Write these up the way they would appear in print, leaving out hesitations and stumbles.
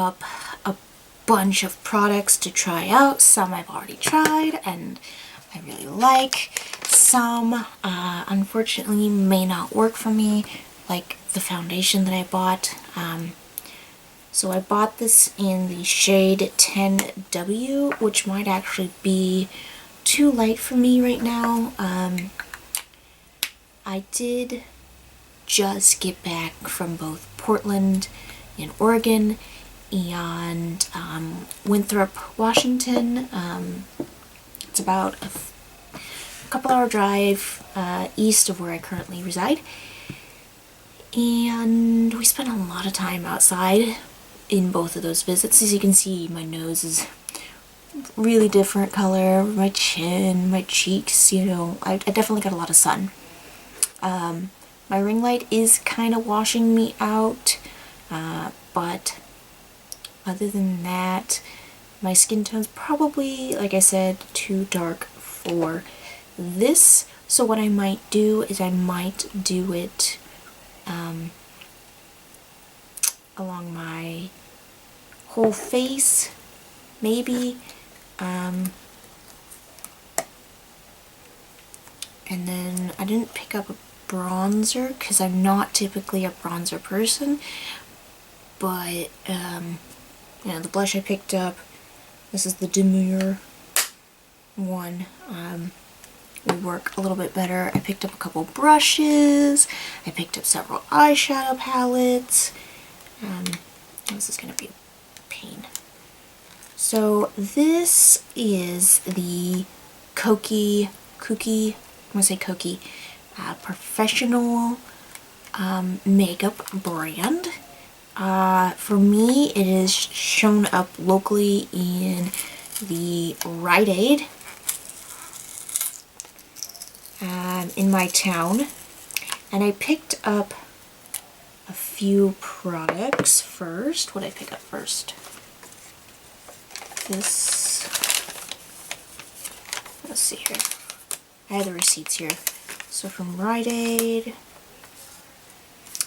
up a bunch of products to try out. Some I've already tried and I really like. Some unfortunately may not work for me, like the foundation that I bought. So I bought this in the shade 10W, which might actually be too light for me right now. I did just get back from both Portland and Oregon and Winthrop, Washington. It's about a couple hour drive east of where I currently reside. And we spent a lot of time outside in both of those visits. As you can see, my nose is really different color, my chin, my cheeks, you know, I definitely got a lot of sun. My ring light is kind of washing me out, but other than that, my skin tone's probably, like I said, too dark for this. So what I might do is I might do it along my whole face, maybe, and then I didn't pick up a bronzer because I'm not typically a bronzer person, but you know, the blush I picked up, this is the Demure one, would work a little bit better. I picked up a couple brushes, I picked up several eyeshadow palettes. This is going to be a pain. So this is the Kokie, I'm going to say Kokie, professional makeup brand. For me, it is shown up locally in the Rite Aid in my town, and I picked up a few products first. What did I pick up first? This, let's see here. I have the receipts here. So from Rite Aid.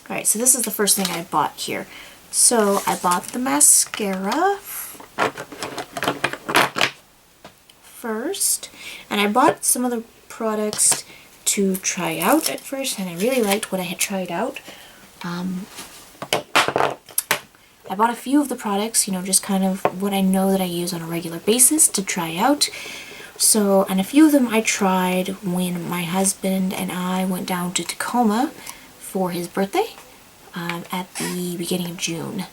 Alright, so this is the first thing I bought here. So I bought the mascara first, and I bought some of the products to try out at first, and I really liked what I had tried out. I bought a few of the products, you know, just kind of what I know that I use on a regular basis to try out. So, and a few of them I tried when my husband and I went down to Tacoma for his birthday at the beginning of June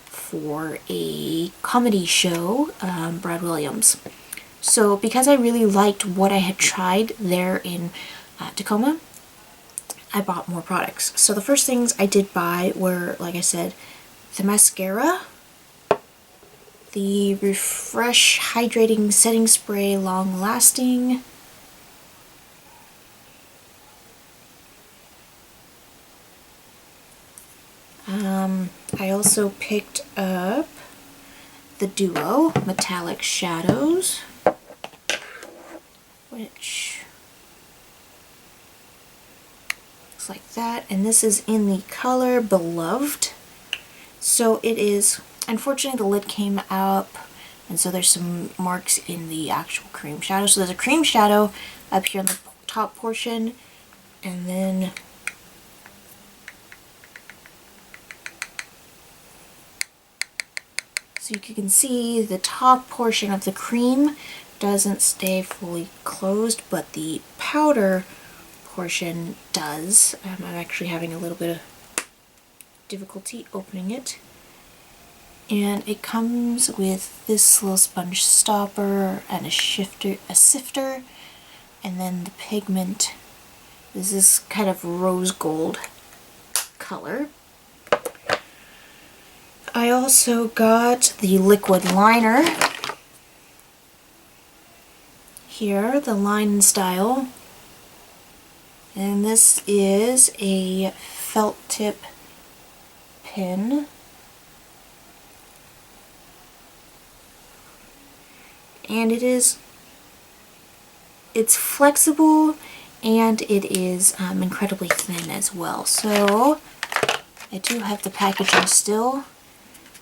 for a comedy show, Brad Williams. So because I really liked what I had tried there in Tacoma, I bought more products. So the first things I did buy were, like I said, the mascara, the Refresh Hydrating Setting Spray Long Lasting, I also picked up the Duo Metallic Shadows, which looks like that, and this is in the color Beloved. So it is, unfortunately the lid came up, and so there's some marks in the actual cream shadow. So there's a cream shadow up here in the top portion, and then so you can see the top portion of the cream doesn't stay fully closed, but the powder portion does. I'm actually having a little bit of difficulty opening it. And it comes with this little sponge stopper and a sifter, and then the pigment. This is kind of rose gold color. I also got the liquid liner here, the Line Style, and this is a felt tip pen. And it's flexible, and it is incredibly thin as well. So I do have the packaging still.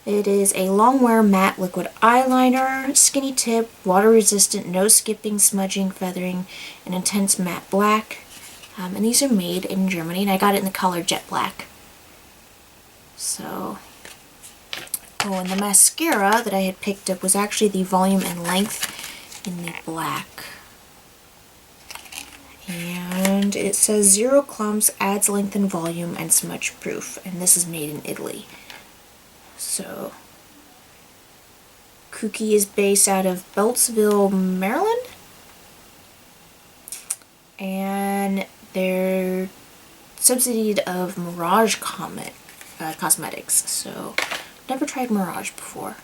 It is a long wear matte liquid eyeliner, skinny tip, water resistant, no skipping, smudging, feathering, and intense matte black. And these are made in Germany, and I got it in the color jet black. So, oh, and the mascara that I had picked up was actually the volume and length in the black. And it says 0 clumps, adds length and volume, and smudge proof. And this is made in Italy. So, Kokie is based out of Beltsville, Maryland. And they're subsidied of Mirage Cosmetics. So, never tried Mirage before.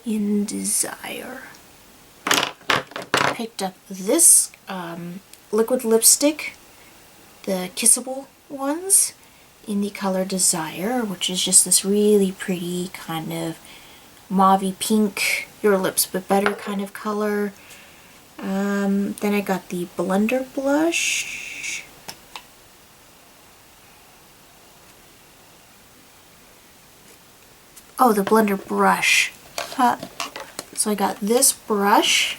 In Desire. I picked up this liquid lipstick, the kissable ones, in the color Desire, which is just this really pretty kind of mauvey pink, your lips but better kind of color. Then I got the blender blush. Oh, the blender brush. So I got this brush,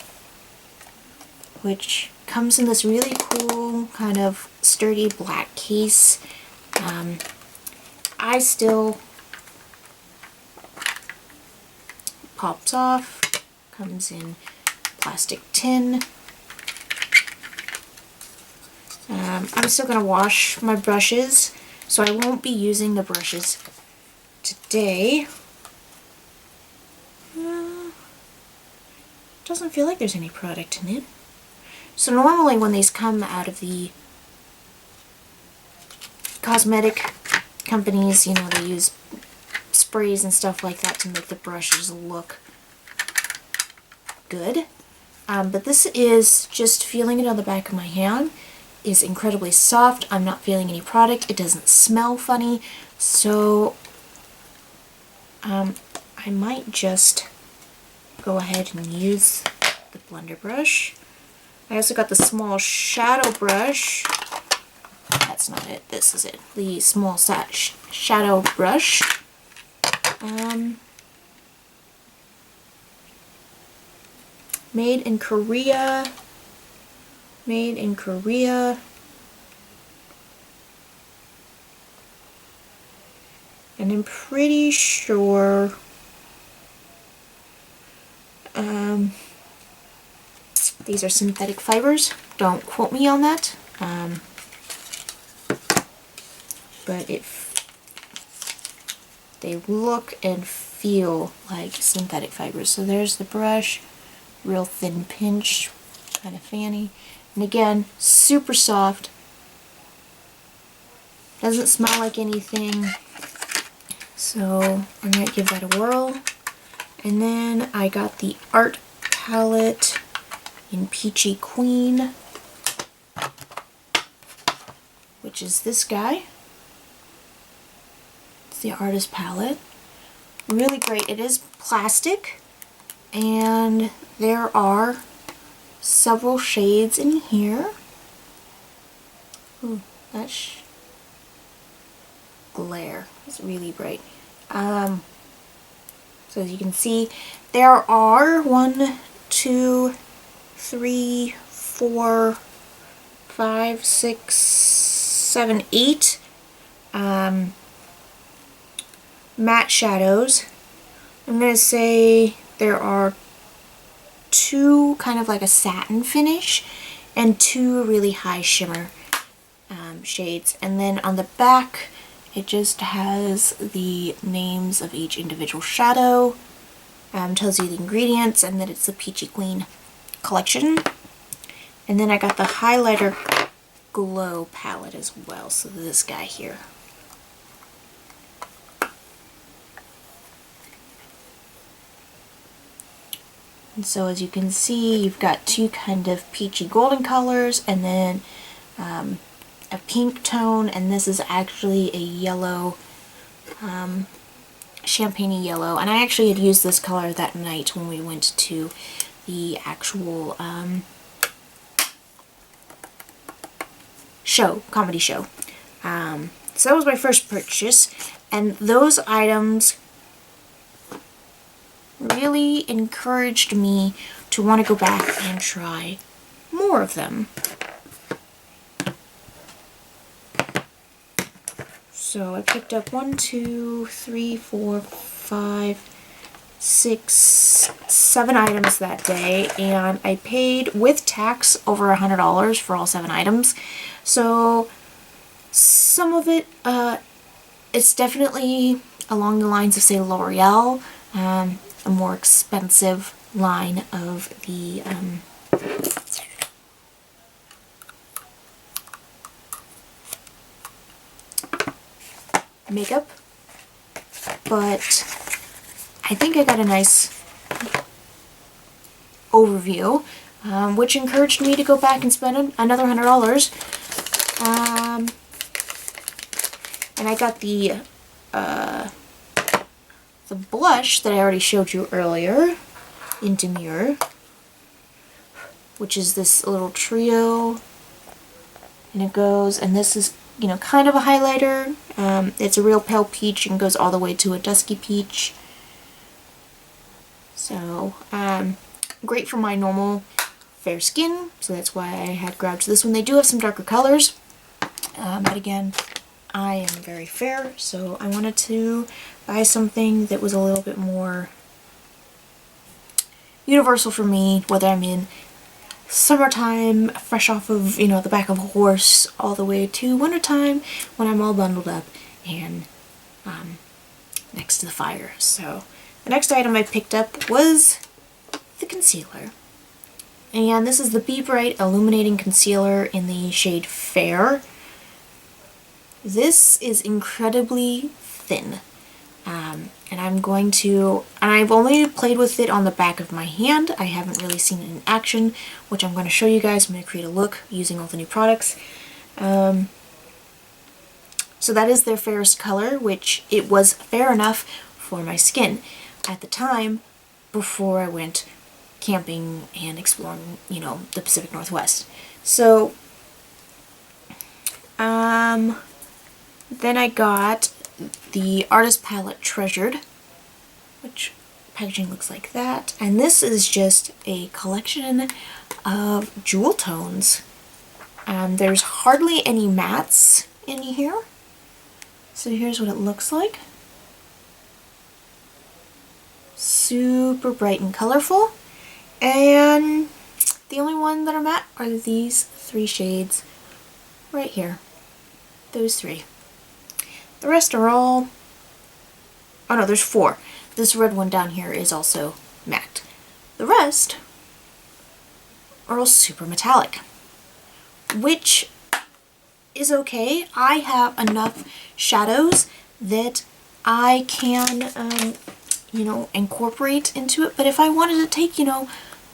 which comes in this really cool kind of sturdy black case. I still pops off, comes in plastic tin. I'm still going to wash my brushes, so I won't be using the brushes today. Doesn't feel like there's any product in it. So normally when these come out of the cosmetic companies, you know, they use sprays and stuff like that to make the brushes look good. But this is just feeling it on the back of my hand. Is incredibly soft. I'm not feeling any product. It doesn't smell funny. So I might just go ahead and use the blender brush. I also got the small shadow brush. That's not it. This is it. The small shadow brush. Made in Korea. Made in Korea. And I'm pretty sure these are synthetic fibers. Don't quote me on that. But they look and feel like synthetic fibers. So there's the brush, real thin pinch, kind of fanny. And again, super soft. Doesn't smell like anything. So I'm going to give that a whirl. And then I got the art palette in Peachy Queen, which is this guy. It's the artist palette. Really great. It is plastic, and there are several shades in here. Ooh, that's glare. It's really bright. So as you can see, there are 1, 2, 3, 4, 5, 6, 7, 8 matte shadows. I'm going to say there are 2 kind of like a satin finish and 2 really high shimmer shades. And then on the back it just has the names of each individual shadow, tells you the ingredients, and that it's the Peachy Queen collection. And then I got the highlighter glow palette as well, so this guy here. And so as you can see, you've got 2 kind of peachy golden colors, and then a pink tone, and this is actually a yellow, champagne yellow. And I actually had used this color that night when we went to the actual comedy show. So that was my first purchase, and those items really encouraged me to want to go back and try more of them. So I picked up 1, 2, 3, 4, 5, 6, 7 items that day, and I paid with tax over $100 for all 7 items. So some of it, it's definitely along the lines of, say, L'Oreal, a more expensive line of the makeup, but I think I got a nice overview, which encouraged me to go back and spend another $100. And I got the blush that I already showed you earlier in Demure, which is this little trio, and it goes, and this is, you know, kind of a highlighter. It's a real pale peach and goes all the way to a dusky peach. So, great for my normal fair skin, so that's why I had grabbed this one. They do have some darker colors, but again, I am very fair, so I wanted to buy something that was a little bit more universal for me, whether I'm in summertime, fresh off of, you know, the back of a horse, all the way to wintertime when I'm all bundled up and next to the fire. So the next item I picked up was the concealer. And this is the Be Bright Illuminating Concealer in the shade Fair. This is incredibly thin. And I'm going to, and I've only played with it on the back of my hand. I haven't really seen it in action, which I'm going to show you guys. I'm going to create a look using all the new products. So that is their fairest color, which it was fair enough for my skin at the time before I went camping and exploring, you know, the Pacific Northwest. So, then I got the Artist Palette Treasured, which packaging looks like that. And this is just a collection of jewel tones. There's hardly any mattes in here. So here's what it looks like. Super bright and colorful. And the only one that are matte are these 3 shades right here. Those 3. The rest are all, oh no, there's 4. This red one down here is also matte. The rest are all super metallic, which is okay. I have enough shadows that I can, you know, incorporate into it. But if I wanted to take, you know,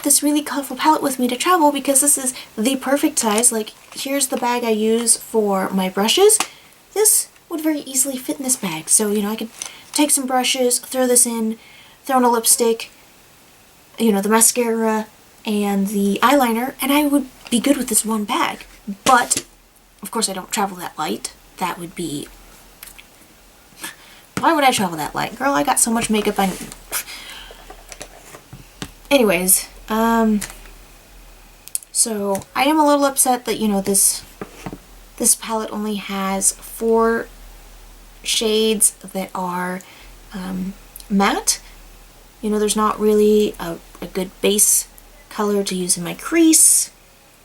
this really colorful palette with me to travel, because this is the perfect size, like here's the bag I use for my brushes, this would very easily fit in this bag. So, you know, I could take some brushes, throw this in, throw in a lipstick, you know, the mascara, and the eyeliner, and I would be good with this one bag. But, of course, I don't travel that light. That would be... Why would I travel that light? Girl, I got so much makeup on... Anyways, so I am a little upset that, you know, this palette only has 4 shades that are matte. You know, there's not really a good base color to use in my crease.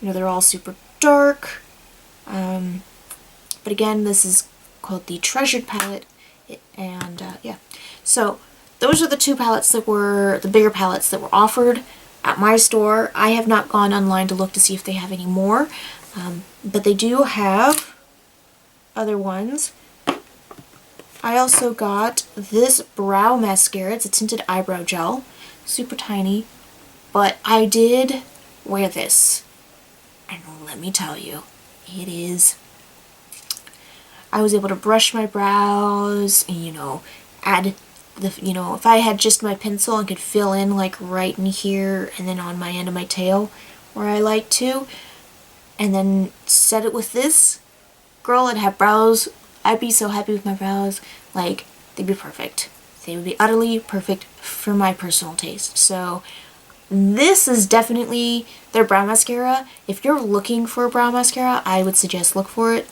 You know, they're all super dark. But again, this is called the Treasured palette. And yeah, so those are the 2 palettes that were the bigger palettes that were offered at my store. I have not gone online to look to see if they have any more, but they do have other ones. I also got this brow mascara. It's a tinted eyebrow gel, super tiny, but I did wear this, and let me tell you, it is... I was able to brush my brows and, you know, add the, you know, if I had just my pencil, I could fill in like right in here and then on my end of my tail where I like to, and then set it with this. Girl, I'd have brows I'd be so happy with my brows. Like, they'd be perfect. They would be utterly perfect for my personal taste. So this is definitely their brow mascara. If you're looking for a brow mascara, I would suggest look for it.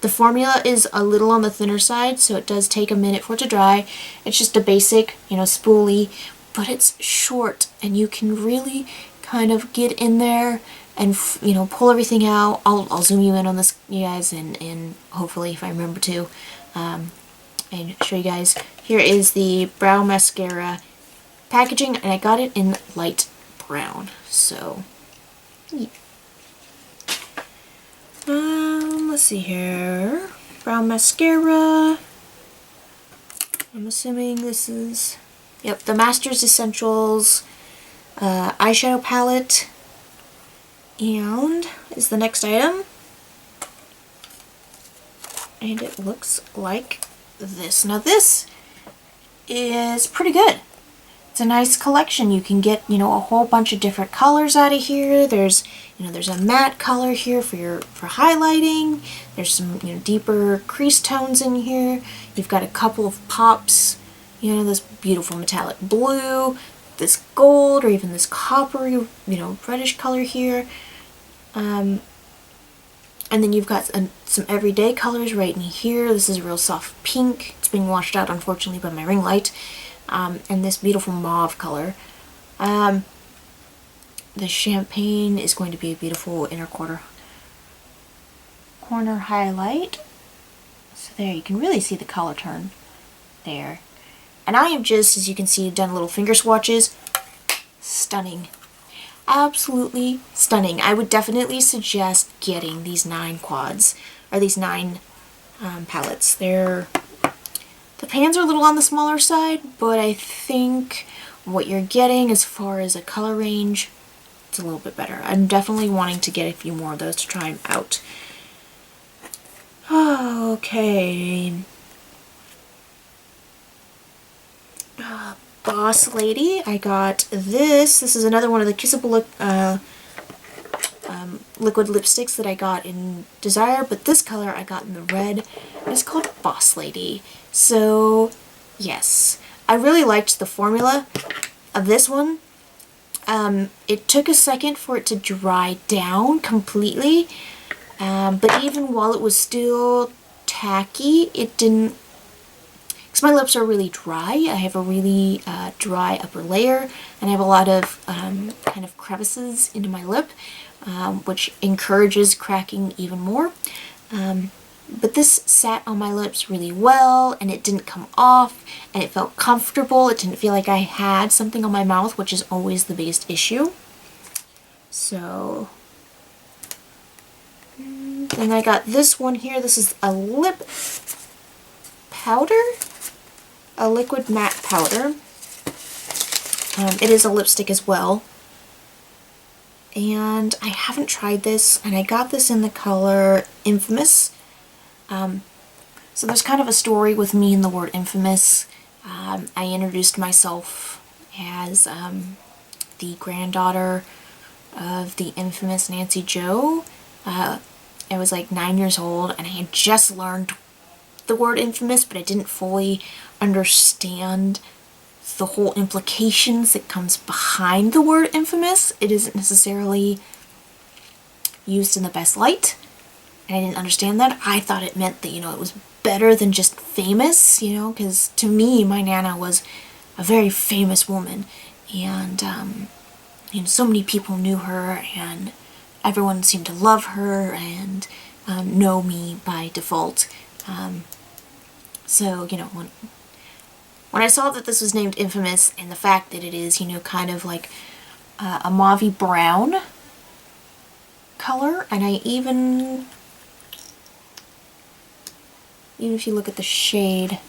The formula is a little on the thinner side, so it does take a minute for it to dry. It's just a basic, you know, spoolie, but it's short, and you can really kind of get in there and, you know, pull everything out. I'll zoom you in on this, you guys, and hopefully, if I remember to, and show you guys. Here is the brow mascara packaging, and I got it in light brown. So, yeah. Let's see here. Brow mascara. I'm assuming this is, yep, the Masters Essentials eyeshadow palette. And is the next item. And it looks like this. Now this is pretty good. It's a nice collection. You can get, you know, a whole bunch of different colors out of here. There's, you know, there's a matte color here for highlighting. There's some, you know, deeper crease tones in here. You've got a couple of pops, you know, this beautiful metallic blue, this gold, or even this coppery, you know, reddish color here. And then you've got some everyday colors right in here. This is a real soft pink. It's being washed out, unfortunately, by my ring light. And this beautiful mauve color. The champagne is going to be a beautiful inner corner highlight. So there, you can really see the color turn there. And I have just, as you can see, done little finger swatches. Stunning. Absolutely stunning. I would definitely suggest getting these 9 quads, or these 9 palettes. The pans are a little on the smaller side, but I think what you're getting as far as a color range, it's a little bit better. I'm definitely wanting to get a few more of those to try them out. Okay. Boss Lady, I got this. This is another one of the kissable liquid lipsticks that I got in Desire, but this color I got in the red. It's called Boss Lady. So, yes. I really liked the formula of this one. It took a second for it to dry down completely, but even while it was still tacky, it didn't, because my lips are really dry. I have a really dry upper layer, and I have a lot of kind of crevices into my lip, which encourages cracking even more. But this sat on my lips really well, and it didn't come off, and it felt comfortable. It didn't feel like I had something on my mouth, which is always the biggest issue. So, then I got this one here. This is a lip powder, a liquid matte powder. It is a lipstick as well. And I haven't tried this, and I got this in the color Infamous. So there's kind of a story with me and the word infamous. I introduced myself as the granddaughter of the infamous Nancy Joe. I was like 9 years old, and I had just learned the word infamous, but I didn't fully understand the whole implications that comes behind the word infamous. It isn't necessarily used in the best light. And I didn't understand that. I thought it meant that, you know, it was better than just famous, you know, because to me, my Nana was a very famous woman. And, you know, so many people knew her, and everyone seemed to love her and know me by default. So, you know, when I saw that this was named Infamous, and the fact that it is, you know, kind of like a mauvey brown color, and I even if you look at the shade,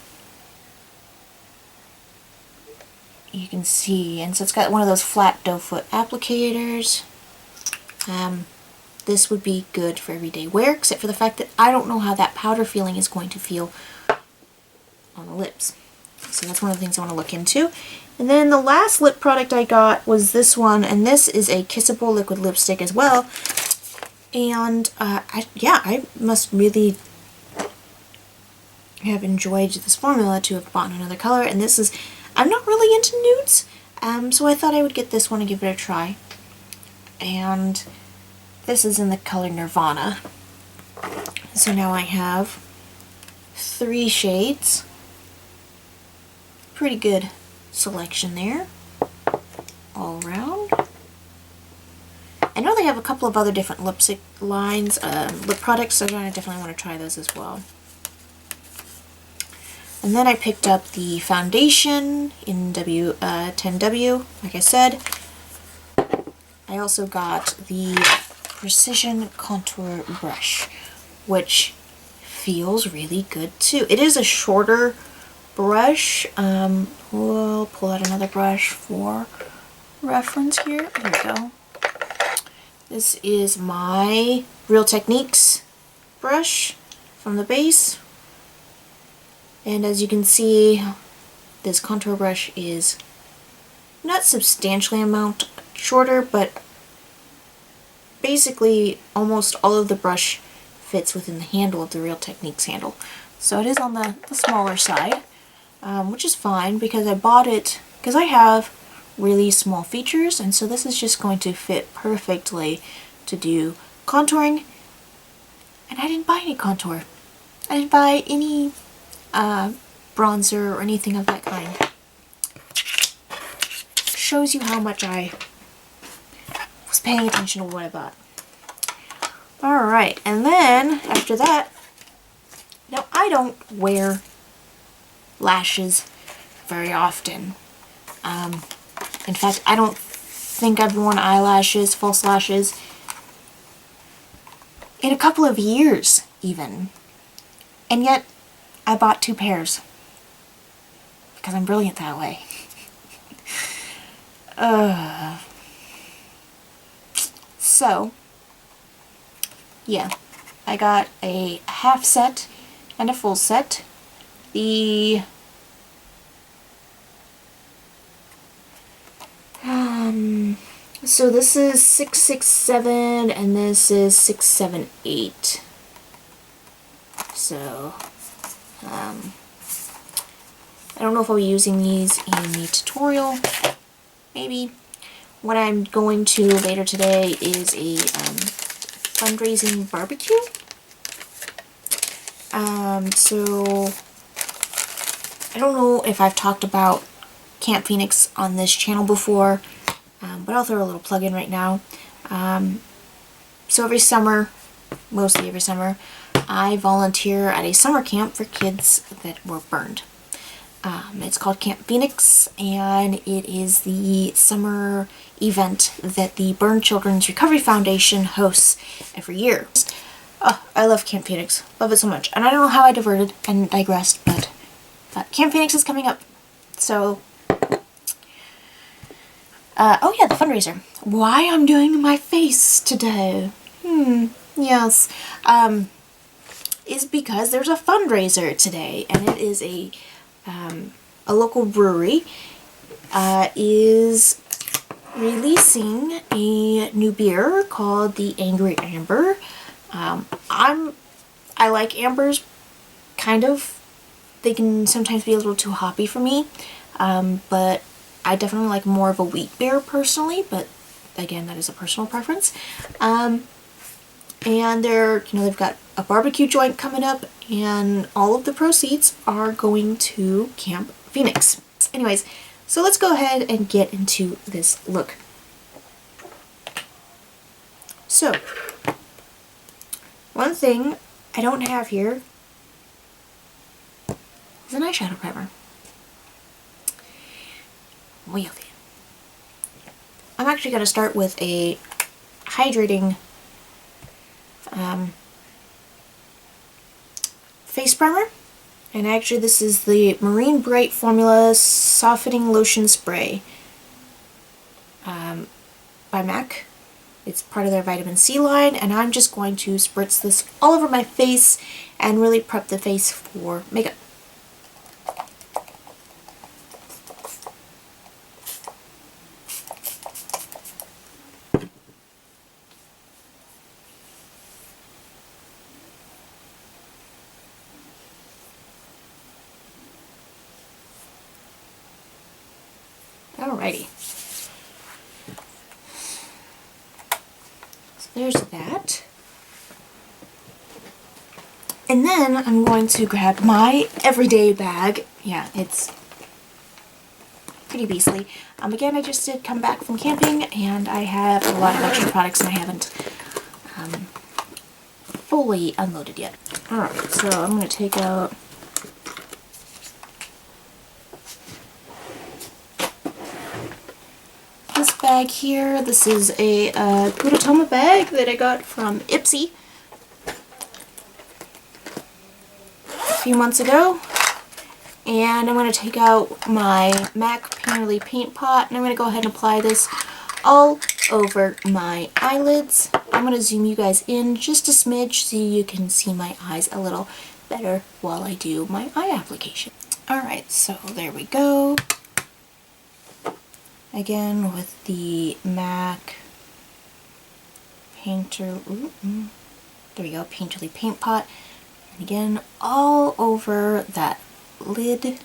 you can see, and so it's got one of those flat doe foot applicators. This would be good for everyday wear, except for the fact that I don't know how that powder feeling is going to feel on the lips. So that's one of the things I want to look into. And then the last lip product I got was this one, and this is a kissable liquid lipstick as well. And I must really have enjoyed this formula to have bought another color, and this is, I'm not really into nudes, so I thought I would get this one and give it a try. And this is in the color Nirvana. So now I have 3 shades. Pretty good selection there, all around. I know they have a couple of other different lipstick lines, lip products, so I definitely want to try those as well. And then I picked up the foundation in 10W, like I said. I also got the Precision Contour Brush, which feels really good too. It is a shorter brush. We'll pull out another brush for reference here. There we go. This is my Real Techniques brush from the base. And as you can see, this contour brush is not substantially amount shorter, but basically almost all of the brush fits within the handle of the Real Techniques handle. So it is on the smaller side, which is fine because I bought it because I have really small features, and so this is just going to fit perfectly to do contouring. And I didn't buy any contour. I didn't buy any bronzer or anything of that kind. Shows you how much I was paying attention to what I bought. Alright, and then after that, now I don't wear lashes very often. In fact, I don't think I've worn eyelashes, false lashes, in a couple of years even. And yet, I bought 2 pairs. Because I'm brilliant that way. So, yeah. I got a half set and a full set. So this is 667 and this is 678. So, I don't know if I'll be using these in the tutorial. Maybe. What I'm going to later today is a fundraising barbecue. So I don't know if I've talked about Camp Phoenix on this channel before, but I'll throw a little plug in right now. So every summer, mostly every summer, I volunteer at a summer camp for kids that were burned. It's called Camp Phoenix, and it is the summer event that the Burn Children's Recovery Foundation hosts every year. Oh, I love Camp Phoenix. Love it so much. And I don't know how I diverted and digressed, but Camp Phoenix is coming up. So, oh yeah, the fundraiser. Why I'm doing my face today. Yes. Is because there's a fundraiser today, and it is a local brewery is releasing a new beer called the Angry Amber. I like ambers, kind of. They can sometimes be a little too hoppy for me, but I definitely like more of a wheat beer personally, but again, that is a personal preference. And they've got a barbecue joint coming up, and all of the proceeds are going to Camp Phoenix. Anyways, so let's go ahead and get into this look. So, one thing I don't have here is an eyeshadow primer. Well then. I'm actually going to start with a hydrating face primer, and actually this is the Marine Bright Formula Softening Lotion Spray by MAC. It's part of their vitamin C line, and I'm just going to spritz this all over my face and really prep the face for makeup. Alrighty. So there's that. And then I'm going to grab my everyday bag. Yeah, it's pretty beastly. Again, I just did come back from camping, and I have a lot of extra products and I haven't fully unloaded yet. Alright, so I'm going to take out this bag here. This is a Gudetama bag that I got from Ipsy a few months ago. And I'm going to take out my MAC Painterly paint pot, and I'm going to go ahead and apply this all over my eyelids. I'm going to zoom you guys in just a smidge so you can see my eyes a little better while I do my eye application. Alright, so there we go. Again with the MAC there we go, Painterly paint pot. And again, all over that lid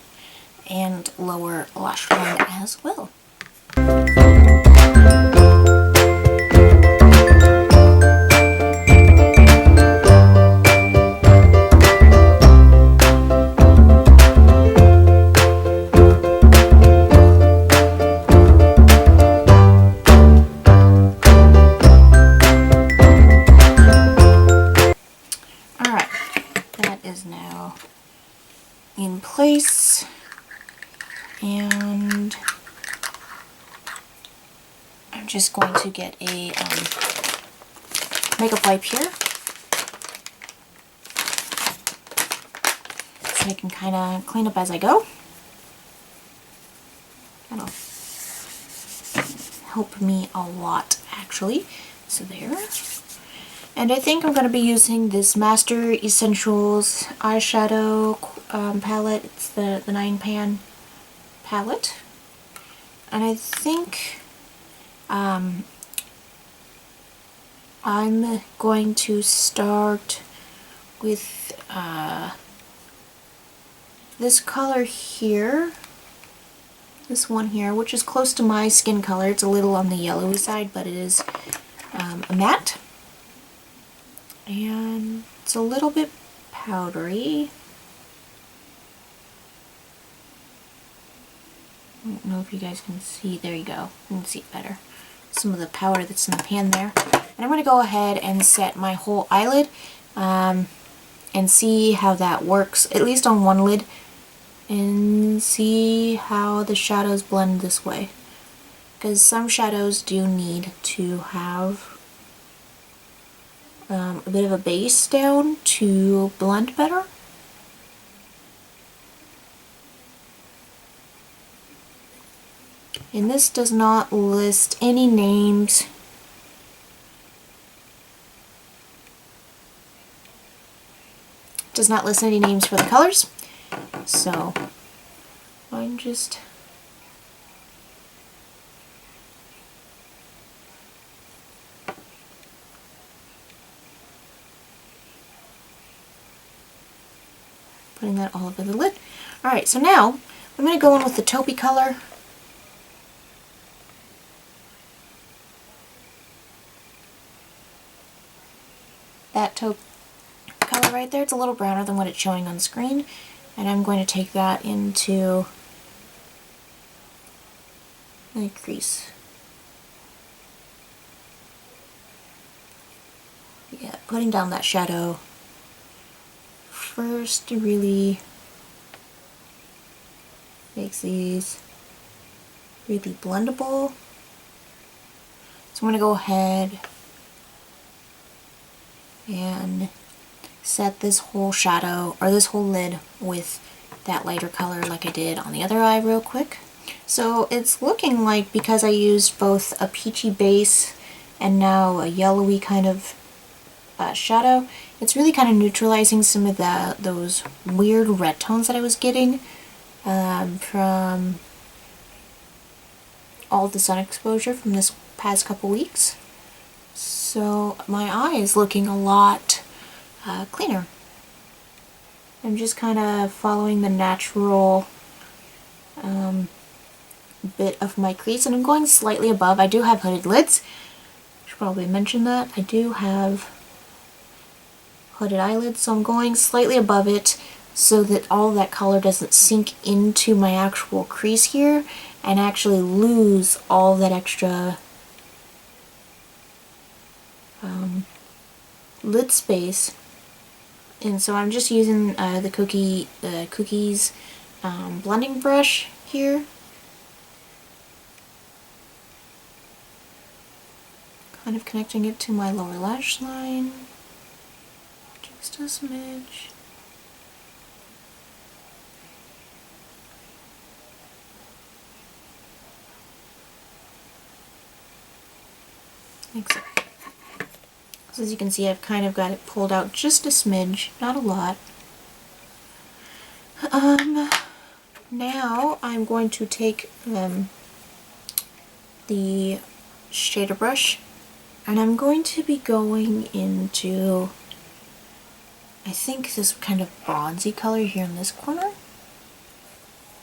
and lower lash line as well. In place, and I'm just going to get a makeup wipe here so I can kind of clean up as I go. That'll help me a lot, actually. So there. And I think I'm going to be using this Master Essentials eyeshadow palette. It's the 9-pan palette. And I think I'm going to start with this color here. This one here, which is close to my skin color. It's a little on the yellowy side, but it is a matte. And it's a little bit powdery. I don't know if you guys can see. There you go. You can see it better. Some of the powder that's in the pan there. And I'm going to go ahead and set my whole eyelid and see how that works, at least on one lid, and see how the shadows blend this way. Because some shadows do need to have a bit of a base down to blend better. And this does not list any names. Does not list any names for the colors. So I'm just putting that all over the lid. Alright, so now I'm going to go in with the taupey color. That taupe color right there, it's a little browner than what it's showing on screen. And I'm going to take that into my crease. Yeah, putting down that shadow first really makes these really blendable. So I'm going to go ahead and set this whole shadow, or this whole lid, with that lighter color like I did on the other eye real quick. So it's looking like, because I used both a peachy base and now a yellowy kind of shadow, it's really kind of neutralizing some of those weird red tones that I was getting from all the sun exposure from this past couple weeks. So my eye is looking a lot cleaner. I'm just kind of following the natural bit of my crease, and I'm going slightly above. I do have hooded lids. Should probably mention that. I do have hooded eyelids, so I'm going slightly above it so that all that color doesn't sink into my actual crease here and actually lose all that extra lid space. And so I'm just using the Kokie's blending brush here. Kind of connecting it to my lower lash line. Just a smidge. Like so. So as you can see, I've kind of got it pulled out just a smidge, not a lot. Now I'm going to take the shader brush, and I'm going to be going into, I think, this kind of bronzy color here in this corner.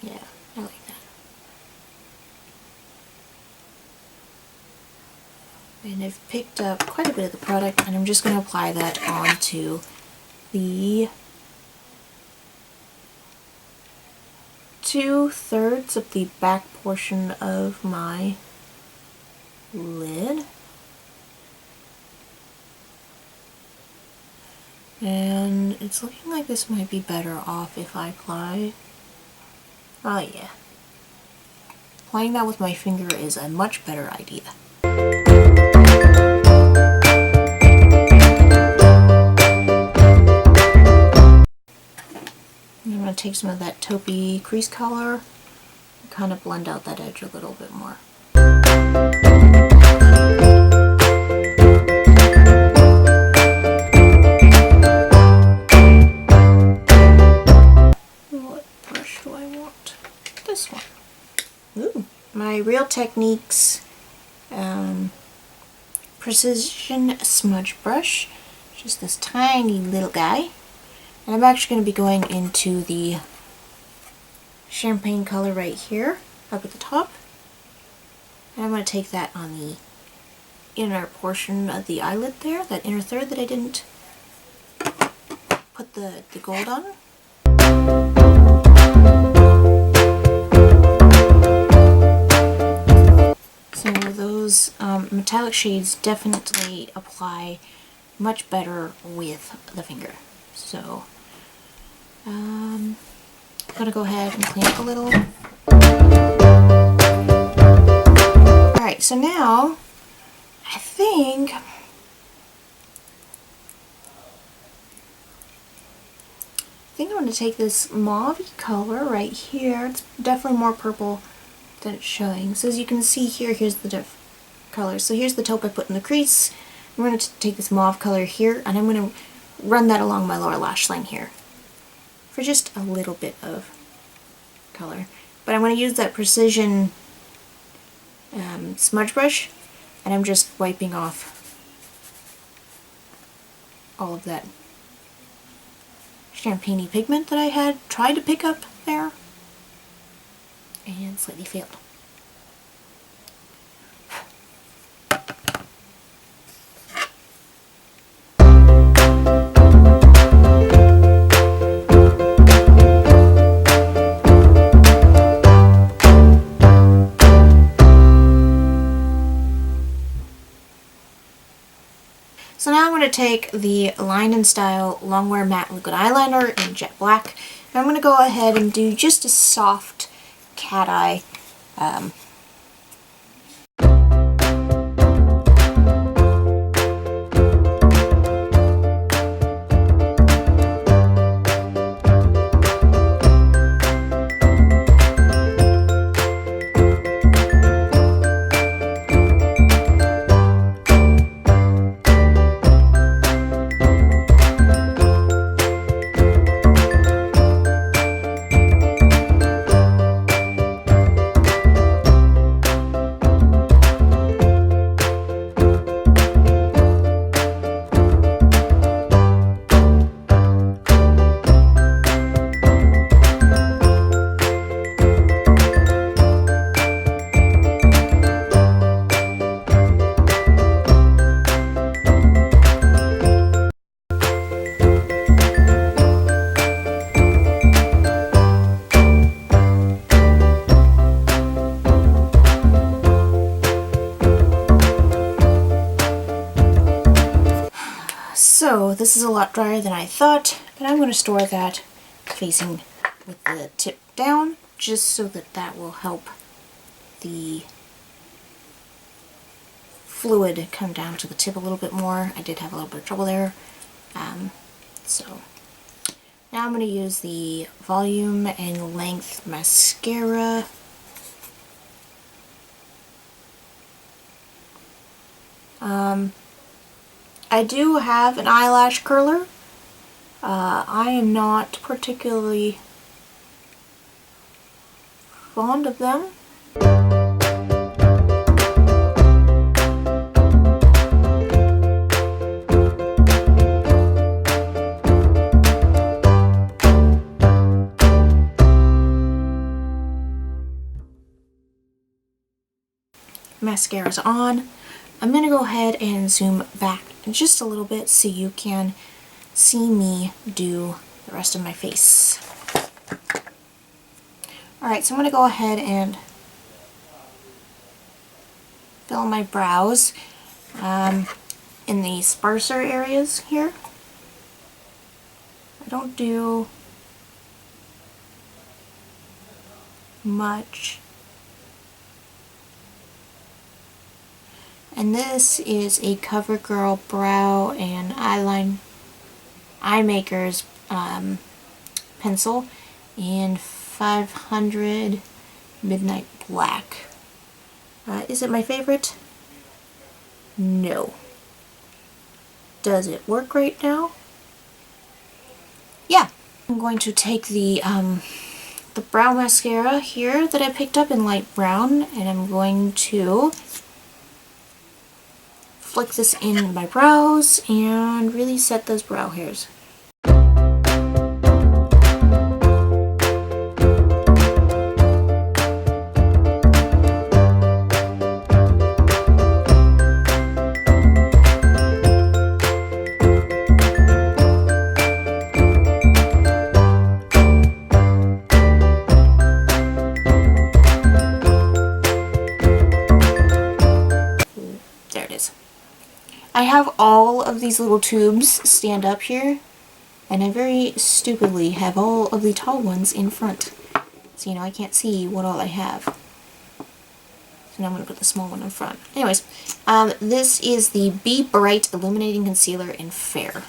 Yeah, I like that. And I've picked up quite a bit of the product, and I'm just going to apply that onto the 2/3 of the back portion of my lid. And it's looking like this might be better off if I apply. Oh yeah. Applying that with my finger is a much better idea. I'm going to take some of that taupey crease color and kind of blend out that edge a little bit more. What brush do I want? This one. Ooh. My Real Techniques Precision Smudge Brush. Just this tiny little guy. And I'm actually going to be going into the champagne color right here, up at the top. And I'm going to take that on the inner portion of the eyelid there, that inner third that I didn't put the gold on. So those metallic shades definitely apply much better with the finger. So I'm going to go ahead and clean up a little. Alright, so now I think I'm going to take this mauve color right here. It's definitely more purple than it's showing. So as you can see here, here's the color. So here's the taupe I put in the crease. I'm going to take this mauve color here, and I'm going to run that along my lower lash line here for just a little bit of color. But I'm going to use that precision smudge brush, and I'm just wiping off all of that champagne-y pigment that I had tried to pick up there and slightly failed. So now I'm going to take the Line & Style Longwear Matte Liquid Eyeliner in Jet Black. And I'm going to go ahead and do just a soft cat eye. So this is a lot drier than I thought, but I'm going to store that facing with the tip down, just so that that will help the fluid come down to the tip a little bit more. I did have a little bit of trouble there. So now I'm going to use the Volume and Length Mascara. I do have an eyelash curler. I am not particularly fond of them. Mascara's on. I'm going to go ahead and zoom back just a little bit so you can see me do the rest of my face. Alright, so I'm going to go ahead and fill my brows in the sparser areas here. I don't do much. And this is a CoverGirl Brow and Eye Makers pencil in 500 Midnight Black. Is it my favorite? No. Does it work right now? Yeah. I'm going to take the brow mascara here that I picked up in light brown, and I'm going to flick this in my brows and really set those brow hairs. There it is. I have all of these little tubes stand up here, and I very stupidly have all of the tall ones in front. So, you know, I can't see what all I have. So now I'm going to put the small one in front. Anyways, this is the Be Bright Illuminating Concealer in Fair.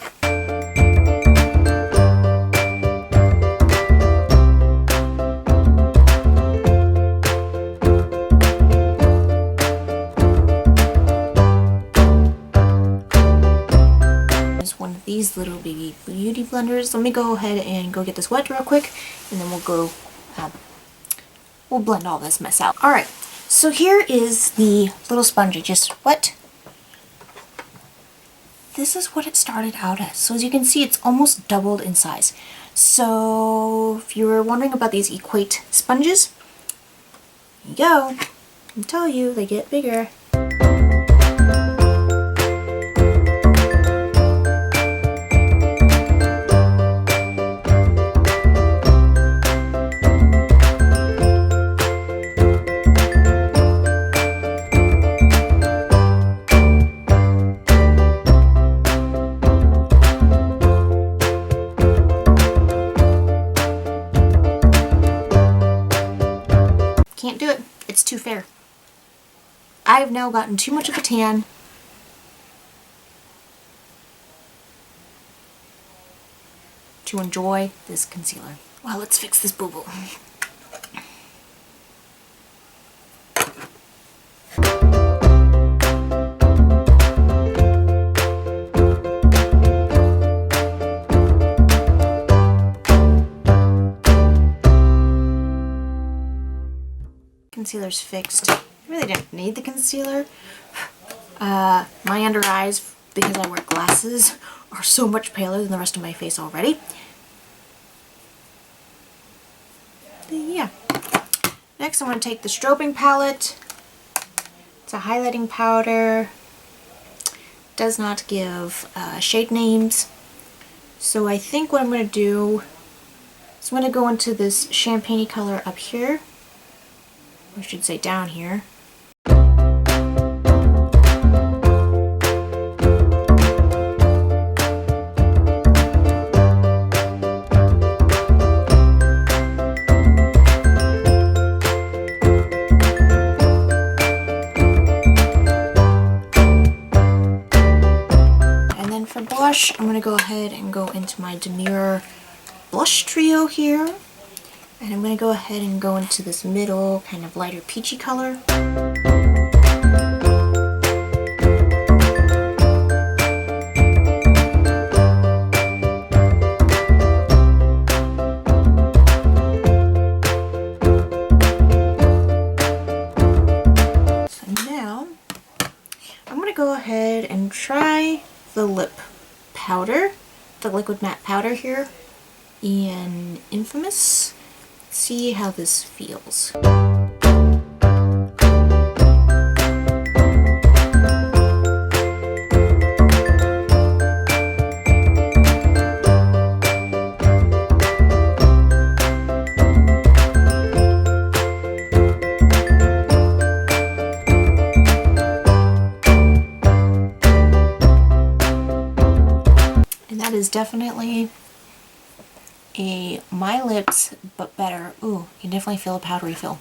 These little baby beauty blenders. Let me go ahead and go get this wet real quick, and then we'll blend all this mess out. Alright, so here is the little sponge I just wet. This is what it started out as. So as you can see, it's almost doubled in size. So if you were wondering about these Equate sponges, here you go. I tell you, they get bigger. Can't do it. It's too fair. I've now gotten too much of a tan to enjoy this concealer. Well, let's fix this boo-boo. Concealer's fixed. I really didn't need the concealer. My under eyes, because I wear glasses, are so much paler than the rest of my face already. But yeah. Next I'm going to take the strobing palette. It's a highlighting powder. Does not give shade names. So I think what I'm going to do is I'm going to go into this champagne color up here. I should say down here. I'm going to go ahead and go into my Demure blush trio here. And I'm going to go ahead and go into this middle kind of lighter peachy color. Go ahead and try the lip powder, the liquid matte powder here in Infamous. See how this feels. Is definitely a My Lips but better. Ooh, you can definitely feel a powdery feel.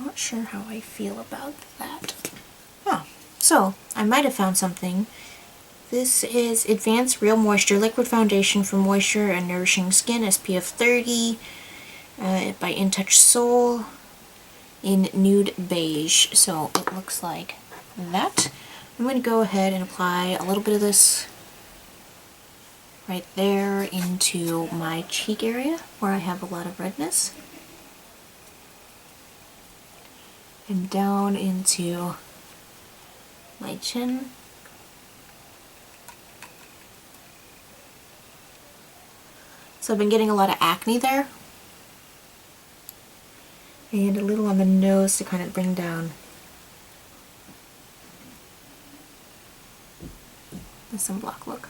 Not sure how I feel about that. Oh, so I might have found something. This is Advanced Real Moisture Liquid Foundation for Moisture and Nourishing Skin, SPF 30 by InTouch Soul, in nude beige. So it looks like that. I'm going to go ahead and apply a little bit of this right there into my cheek area where I have a lot of redness, and down into my chin. So I've been getting a lot of acne there. And a little on the nose to kind of bring down the sunblock look.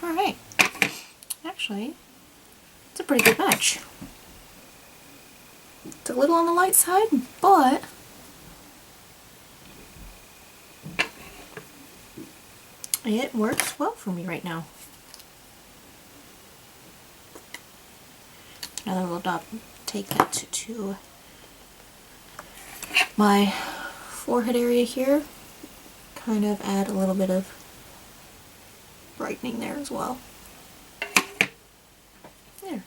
Alright. Actually, it's a pretty good match. It's a little on the light side, but it works well for me right now. Another little dot. Take that to my forehead area here. Kind of add a little bit of brightening there as well. There.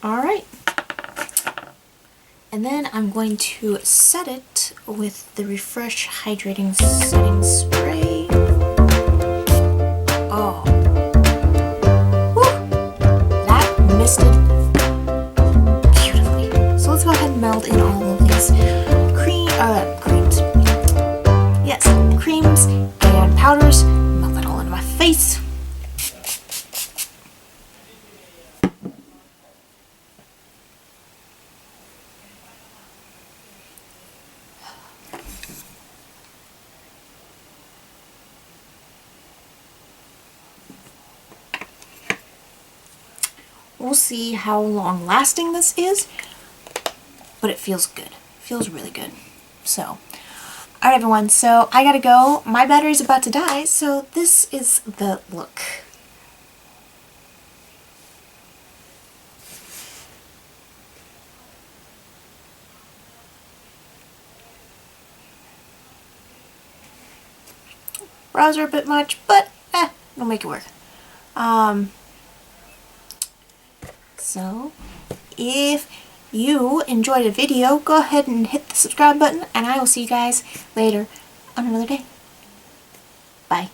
Alright. And then I'm going to set it with the Refresh Hydrating Setting Spray. Oh. Woo! That misted. Let's go ahead and meld in all of these creams. Yes, creams and powders. Melt it all into my face. We'll see how long lasting this is. But it feels good. Feels really good. So, alright everyone, so I gotta go. My battery's about to die, so this is the look. Brows are a bit much, but it'll make it work. So, if you enjoyed the video, go ahead and hit the subscribe button, and I will see you guys later on another day. Bye.